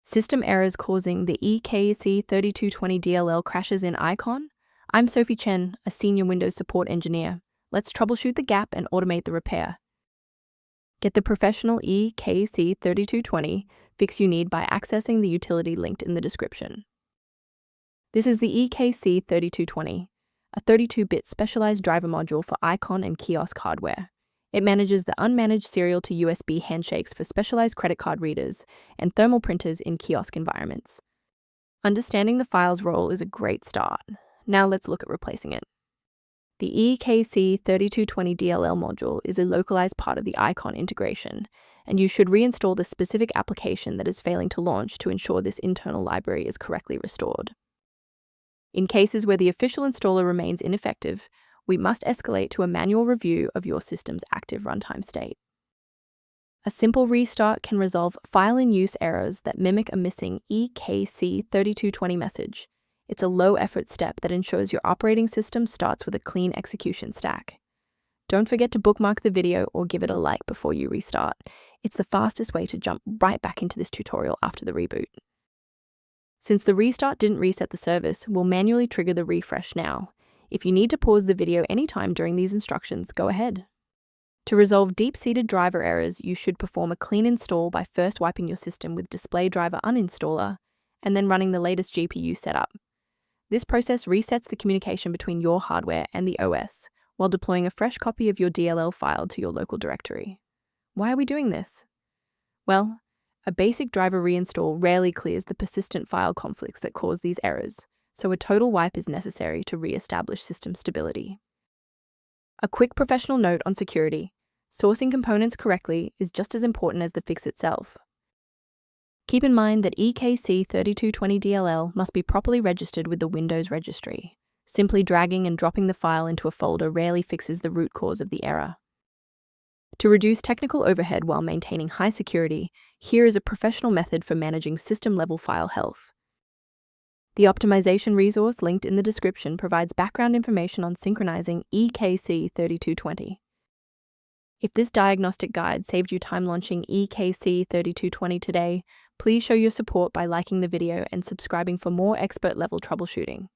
System errors causing the ekc3220.dll crashes in Eye-Kon? I'm Sophie Chen, a senior Windows support engineer. Let's troubleshoot the gap and automate the repair. Get the professional ekc3220 fix you need by accessing the utility linked in the description. This is the ekc3220, a 32-bit specialized driver module for Eye-Kon and Kiosk hardware. It manages the unmanaged serial to USB handshakes for specialized credit card readers and thermal printers in kiosk environments. Understanding the file's role is a great start. Now let's look at replacing it. The ekc3220.dll module is a localized part of the Eye-Kon integration, and you should reinstall the specific application that is failing to launch to ensure this internal library is correctly restored. In cases where the official installer remains ineffective, we must escalate to a manual review of your system's active runtime state. A simple restart can resolve file-in-use errors that mimic a missing ekc3220 message. It's a low-effort step that ensures your operating system starts with a clean execution stack. Don't forget to bookmark the video or give it a like before you restart. It's the fastest way to jump right back into this tutorial after the reboot. Since the restart didn't reset the service, we'll manually trigger the refresh now. If you need to pause the video anytime during these instructions, go ahead. To resolve deep-seated driver errors, you should perform a clean install by first wiping your system with Display Driver Uninstaller and then running the latest GPU setup. This process resets the communication between your hardware and the OS while deploying a fresh copy of your DLL file to your local directory. Why are we doing this? Well, a basic driver reinstall rarely clears the persistent file conflicts that cause these errors, so a total wipe is necessary to re-establish system stability. A quick professional note on security: sourcing components correctly is just as important as the fix itself. Keep in mind that ekc3220.dll must be properly registered with the Windows registry. Simply dragging and dropping the file into a folder rarely fixes the root cause of the error. To reduce technical overhead while maintaining high security, here is a professional method for managing system-level file health. The optimization resource linked in the description provides background information on synchronizing ekc3220. If this diagnostic guide saved you time launching ekc3220 today, please show your support by liking the video and subscribing for more expert-level troubleshooting.